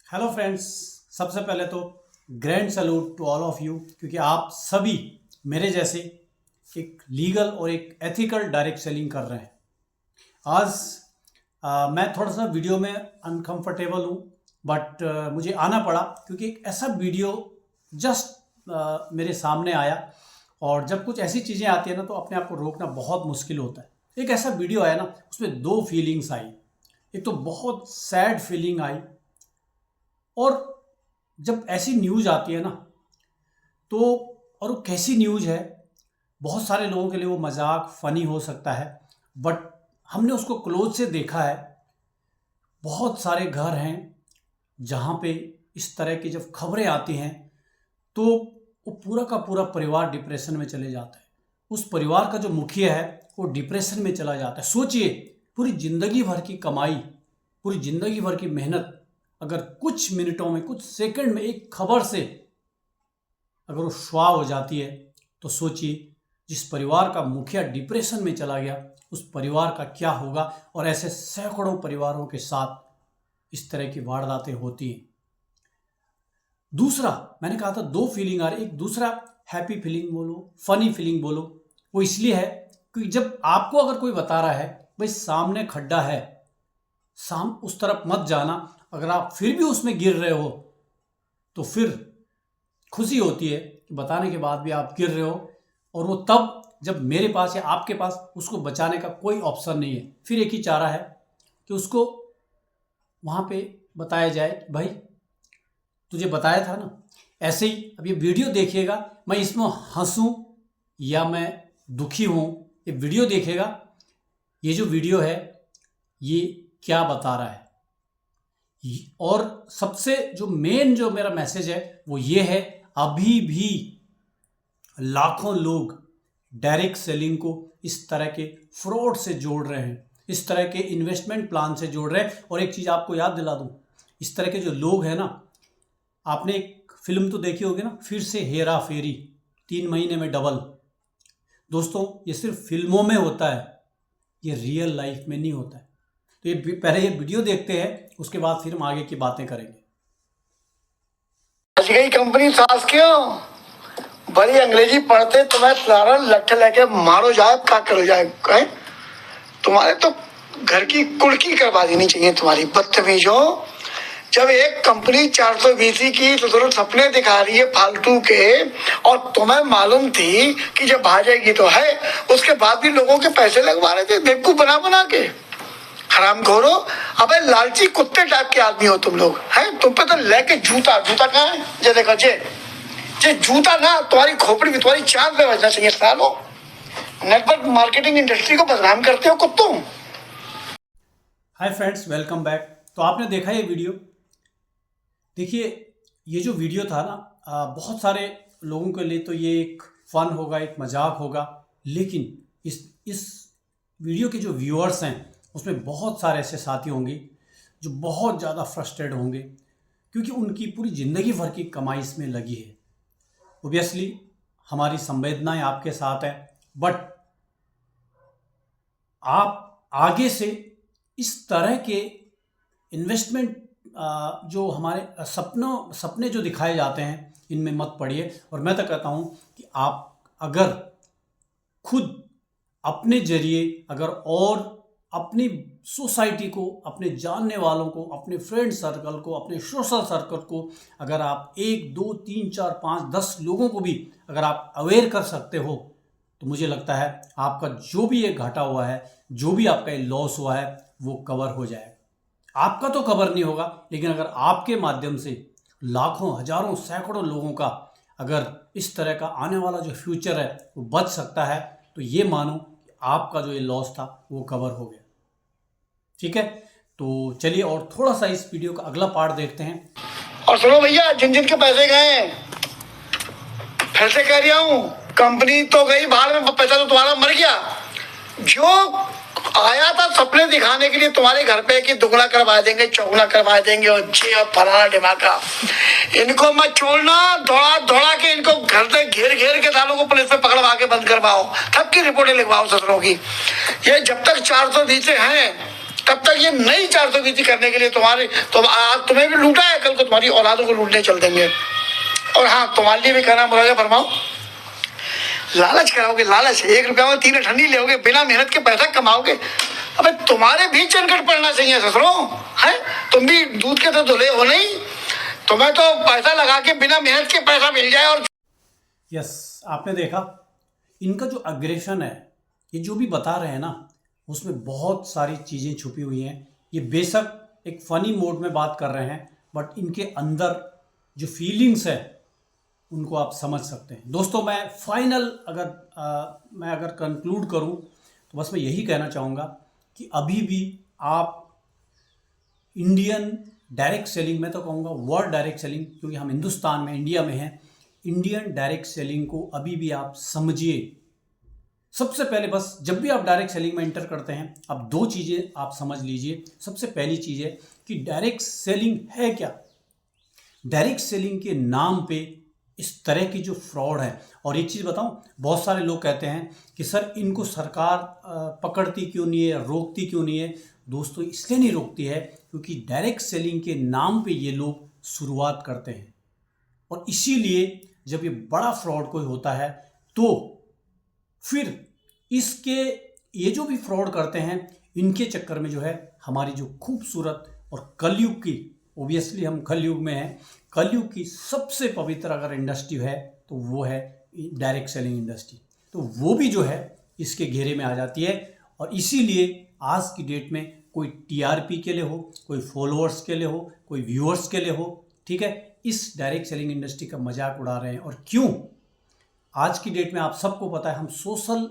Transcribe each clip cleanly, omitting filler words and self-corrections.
Hello friends. सबसे पहले तो grand salute to all of you, क्योंकि आप सभी मेरे जैसे एक लीगल और एक एथिकल डायरेक्ट सेलिंग कर रहे हैं। आज मैं थोड़ा सा वीडियो में अनकंफर्टेबल हूँ, बट मुझे आना पड़ा क्योंकि एक ऐसा वीडियो जस्ट मेरे सामने आया। और जब कुछ ऐसी चीज़ें आती हैं ना, तो अपने आप को रोकना बहुत मुश्किल होता है। एक ऐसा वीडियो आया ना, उसमें दो फीलिंग्स आई। एक तो बहुत सैड फीलिंग आई, और जब ऐसी न्यूज़ आती है ना, तो और वो कैसी न्यूज़ है, बहुत सारे लोगों के लिए वो मजाक फ़नी हो सकता है, बट हमने उसको क्लोज से देखा है। बहुत सारे घर हैं जहाँ पे इस तरह की जब खबरें आती हैं, तो वो पूरा का पूरा परिवार डिप्रेशन में चले जाता है। उस परिवार का जो मुखिया है वो डिप्रेशन में चला जाता है। सोचिए, पूरी ज़िंदगी भर की कमाई, पूरी ज़िंदगी भर की मेहनत, अगर कुछ मिनटों में, कुछ सेकंड में एक खबर से अगर वो स्वाह हो जाती है, तो सोचिए जिस परिवार का मुखिया डिप्रेशन में चला गया, उस परिवार का क्या होगा। और ऐसे सैकड़ों परिवारों के साथ इस तरह की वारदातें होती हैं। दूसरा, मैंने कहा था दो फीलिंग आ रही। एक दूसरा हैप्पी फीलिंग बोलो, फनी फीलिंग बोलो, वो इसलिए है क्योंकि जब आपको अगर कोई बता रहा है भाई सामने खड्डा है, उस तरफ मत जाना, अगर आप फिर भी उसमें गिर रहे हो, तो फिर खुशी होती है कि बताने के बाद भी आप गिर रहे हो। और वो तब जब मेरे पास या आपके पास उसको बचाने का कोई ऑप्शन नहीं है, फिर एक ही चारा है कि उसको वहाँ पे बताया जाए कि भाई तुझे बताया था ना। ऐसे ही अब ये वीडियो देखिएगा, मैं इसमें हंसूं या मैं दुखी हूँ, ये वीडियो देखेगा। ये जो वीडियो है ये क्या बता रहा है, और सबसे जो मेन जो मेरा मैसेज है वो ये है, अभी भी लाखों लोग डायरेक्ट सेलिंग को इस तरह के फ्रॉड से जोड़ रहे हैं, इस तरह के इन्वेस्टमेंट प्लान से जोड़ रहे हैं। और एक चीज़ आपको याद दिला दूं, इस तरह के जो लोग हैं ना, आपने एक फिल्म तो देखी होगी ना, फिर से हेरा फेरी, 3 महीने में डबल। दोस्तों, ये सिर्फ फिल्मों में होता है, ये रियल लाइफ में नहीं होता है। तो ये पहले ये वीडियो देखते हैं, उसके बाद फिर हम आगे की बातें करेंगे। आज गई कंपनी सास क्यों बड़ी अंग्रेजी पढ़ते तुम्हें सारा लठ लेके मारो जाए क्या करो जाए है? तुम्हारे तो घर की कुड़की करवा देनी चाहिए तुम्हारी बदतमीजों। जब एक कंपनी 420 की तो सपने दिखा रही है फालतू के, और तुम्हें मालूम थी कि जब भाजेगी तो है, उसके बाद भी लोगों के पैसे लगवा रहे थे बेवकूफ बना बना के। हरामखोरो, अबे लालची कुत्ते टाइप के आदमी हो तुम लोग हैं। तुम पे तो लेके जूता कहाँ है? जे देखो जे जूता ना तुम्हारी खोपड़ी में, तुम्हारी चांद पे बजना चाहिए। सालों नेटवर्क मार्केटिंग इंडस्ट्री को बदनाम करते हो कुत्तों। Hi friends, welcome back. तो आपने देखा ये वीडियो। देखिए, ये जो वीडियो था ना, बहुत सारे लोगों के लिए तो ये एक फन होगा, एक मजाक होगा, लेकिन इस वीडियो के जो व्यूअर्स हैं उसमें बहुत सारे ऐसे साथी होंगे जो बहुत ज़्यादा फ्रस्ट्रेट होंगे, क्योंकि उनकी पूरी ज़िंदगी भर की कमाई इसमें लगी है। ओबियसली हमारी संवेदनाएं आपके साथ है, बट आप आगे से इस तरह के इन्वेस्टमेंट जो हमारे सपने जो दिखाए जाते हैं, इनमें मत पड़िए। और मैं तो कहता हूँ कि आप अगर खुद अपने जरिए अगर और अपनी सोसाइटी को, अपने जानने वालों को, अपने फ्रेंड सर्कल को, अपने सोशल सर्कल को, अगर आप 1 2 3 4 5 10 लोगों को भी अगर आप अवेयर कर सकते हो, तो मुझे लगता है आपका जो भी ये घाटा हुआ है, जो भी आपका ये लॉस हुआ है, वो कवर हो जाएगा। आपका तो कवर नहीं होगा, लेकिन अगर आपके माध्यम से लाखों, हजारों, सैकड़ों लोगों का अगर इस तरह का आने वाला जो फ्यूचर है वो बच सकता है, तो ये मानो कि आपका जो ये लॉस था वो कवर हो गया। ठीक है, तो चलिए और थोड़ा सा इस वीडियो का अगला पार्ट देखते हैं। और सुनो भैया, जिन जिन के पैसे गए, फिर से कह रहा हूँ, कंपनी तो गई बाहर में, पैसा तो तुम्हारा मर गया। जो आया था सपने दिखाने के लिए तुम्हारे घर पे कि दुगना करवा देंगे, चौगुना करवा देंगे, और जे और फलाना ढिमाका, इनको मत छोड़ना। दौड़ा दौड़ा के इनको घर से घेर घेर के सालों को पुलिस में पकड़वा के बंद करवाओ, सबकी रिपोर्टें लिखवाओ ससुरों की। ये जब तक 420 हैं, तब तक ये नई 420 करने के लिए आज तुम्हें भी लूटा है, कल को तुम्हारी औलादों को लूटने चल देंगे। और हाँ, तुम्हारे लिए भी कहना मुरादा फरमाओ, लालच कराओगे, लालच 1 रुपया में 3 ठंडी लोगे, बिना मेहनत के पैसा कमाओगे। अबे तुम्हारे भी चनकट पड़ना चाहिए ससुरों, है? तुम भी दूध के तो धुले हो नहीं, तुम्हें तो पैसा लगा के बिना मेहनत के पैसा मिल जाए। और यस, आपने देखा इनका जो अग्रेशन है, ये जो भी बता रहे हैं ना, उसमें बहुत सारी चीज़ें छुपी हुई हैं। ये बेशक एक फ़नी मोड में बात कर रहे हैं, बट इनके अंदर जो फीलिंग्स है उनको आप समझ सकते हैं। दोस्तों, मैं फाइनल अगर कंक्लूड करूं तो बस मैं यही कहना चाहूँगा कि अभी भी आप इंडियन डायरेक्ट सेलिंग, मैं तो कहूँगा वर्ल्ड डायरेक्ट सेलिंग, क्योंकि हम हिंदुस्तान में, इंडिया में हैं, इंडियन डायरेक्ट सेलिंग को अभी भी आप समझिए। सबसे पहले बस जब भी आप डायरेक्ट सेलिंग में एंटर करते हैं, अब 2 चीज़ें आप समझ लीजिए। सबसे पहली चीज़ है कि डायरेक्ट सेलिंग है क्या। डायरेक्ट सेलिंग के नाम पे इस तरह की जो फ्रॉड है, और एक चीज़ बताऊं, बहुत सारे लोग कहते हैं कि सर इनको सरकार पकड़ती क्यों नहीं है, रोकती क्यों नहीं है। दोस्तों, इसलिए नहीं रोकती है क्योंकि डायरेक्ट सेलिंग के नाम पे ये लोग शुरुआत करते हैं, और इसीलिए जब ये बड़ा फ्रॉड कोई होता है तो फिर ये जो भी फ्रॉड करते हैं, इनके चक्कर में जो है हमारी जो खूबसूरत और कलयुग की, ओबियसली हम कलयुग में हैं, कलयुग की सबसे पवित्र अगर इंडस्ट्री है तो वो है डायरेक्ट सेलिंग इंडस्ट्री, तो वो भी जो है इसके घेरे में आ जाती है। और इसीलिए आज की डेट में कोई टीआरपी के लिए हो, कोई फॉलोअर्स के लिए हो, कोई व्यूअर्स के लिए हो, ठीक है, इस डायरेक्ट सेलिंग इंडस्ट्री का मजाक उड़ा रहे हैं। और क्यों? आज की डेट में आप सबको पता है हम सोशल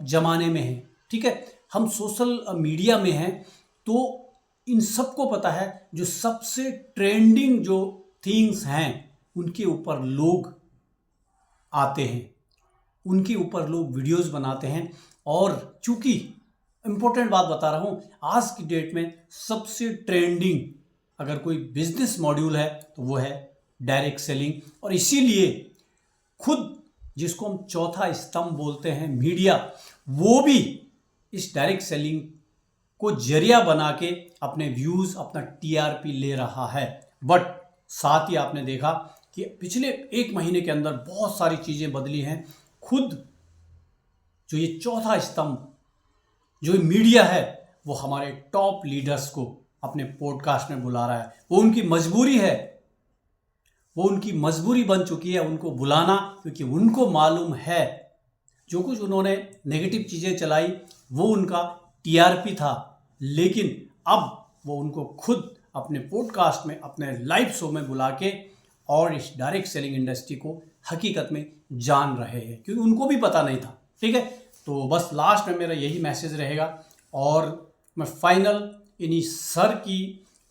जमाने में हैं, ठीक है, हम सोशल मीडिया में हैं, तो इन सबको पता है जो सबसे ट्रेंडिंग जो थिंग्स हैं उनके ऊपर लोग आते हैं, उनके ऊपर लोग वीडियोस बनाते हैं। और चूंकि इम्पोर्टेंट बात बता रहा हूँ, आज की डेट में सबसे ट्रेंडिंग अगर कोई बिजनेस मॉड्यूल है तो वो है डायरेक्ट सेलिंग। और इसीलिए खुद जिसको हम चौथा स्तंभ बोलते हैं, मीडिया, वो भी इस डायरेक्ट सेलिंग को जरिया बना के अपने व्यूज़, अपना टीआरपी ले रहा है। बट साथ ही आपने देखा कि पिछले 1 महीने के अंदर बहुत सारी चीज़ें बदली हैं। खुद जो ये चौथा स्तंभ जो मीडिया है, वो हमारे टॉप लीडर्स को अपने पॉडकास्ट में बुला रहा है। वो उनकी मजबूरी है, वो उनकी मजबूरी बन चुकी है उनको बुलाना, क्योंकि उनको मालूम है जो कुछ उन्होंने नेगेटिव चीज़ें चलाई वो उनका टीआरपी था, लेकिन अब वो उनको खुद अपने पॉडकास्ट में, अपने लाइव शो में बुला के और इस डायरेक्ट सेलिंग इंडस्ट्री को हकीकत में जान रहे हैं, क्योंकि उनको भी पता नहीं था। ठीक है, तो बस लास्ट में मेरा यही मैसेज रहेगा, और मैं फाइनल इन्हीं सर की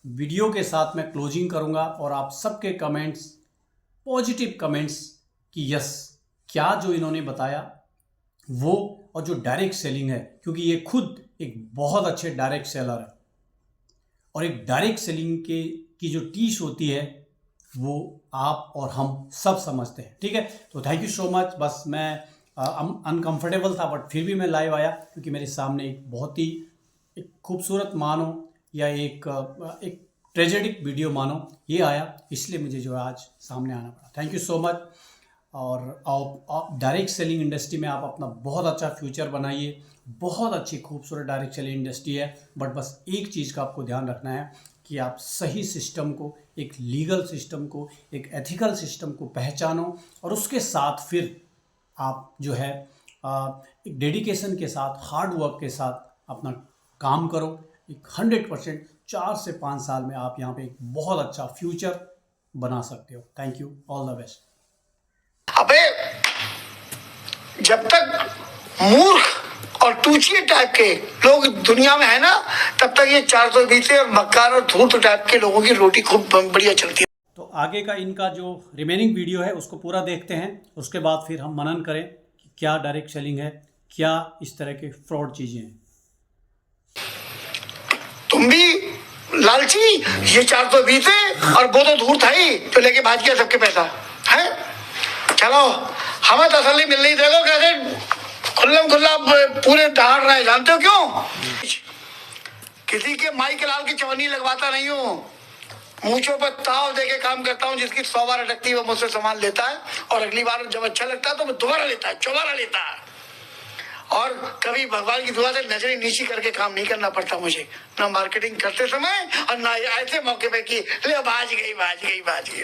वीडियो के साथ मैं क्लोजिंग करूंगा, और आप सबके कमेंट्स, पॉजिटिव कमेंट्स कि यस, क्या जो इन्होंने बताया वो, और जो डायरेक्ट सेलिंग है, क्योंकि ये खुद एक बहुत अच्छे डायरेक्ट सेलर है, और एक डायरेक्ट सेलिंग की जो टीच होती है वो आप और हम सब समझते हैं। ठीक है, तो थैंक यू सो मच। बस मैं अनकंफर्टेबल था, बट फिर भी मैं लाइव आया, क्योंकि मेरे सामने एक बहुत ही एक खूबसूरत मानो या एक ट्रेजेडिक वीडियो मानो ये आया, इसलिए मुझे जो है आज सामने आना पड़ा। Thank you so much. और आप डायरेक्ट सेलिंग इंडस्ट्री में आप अपना बहुत अच्छा फ्यूचर बनाइए। बहुत अच्छी खूबसूरत डायरेक्ट सेलिंग इंडस्ट्री है, बट बस एक चीज़ का आपको ध्यान रखना है कि आप सही सिस्टम को, एक लीगल सिस्टम को, एक एथिकल सिस्टम को पहचानो, और उसके साथ फिर आप जो है एक डेडिकेशन के साथ, हार्ड वर्क के साथ अपना काम करो। एक 100% 4 से 5 साल में आप यहाँ पे एक बहुत अच्छा फ्यूचर बना सकते हो। Thank you, all the best. अबे जब तक मूर्ख और टूचिए टाइप के लोग दुनिया में है ना, तब तक ये 420 और मक्कार और धूर्त टाइप के लोगों की रोटी खूब बढ़िया चलती है। तो आगे का इनका जो रिमेनिंग वीडियो है उसको पूरा देखते हैं, उसके बाद फिर हम मनन करें कि क्या डायरेक्ट सेलिंग है, क्या इस तरह के फ्रॉड चीजें हैं। तुम भी लालची, ये 420 और वो तो धूर्त है ही जो लेके भाज गया सबके पैसा है। चलो, हमें तसल्ली मिल रही, देखो कैसे खुल्लम खुल्ला पूरे दहाड़ रहे। जानते हो क्यों? किसी के माई के लाल की चवन्नी लगवाता नहीं हूँ, मूंछों पर ताव दे के काम करता हूँ। जिसकी 100 बार अटकती है वो मुझसे सामान लेता है, और अगली बार जब अच्छा लगता है तो वो दोबारा लेता है, चौबारा लेता है। और कभी भगवान की दुआ से नजरें नीची करके काम नहीं करना पड़ता मुझे, ना मार्केटिंग करते समय और ना ऐसे मौके पे कि ले बाज गई।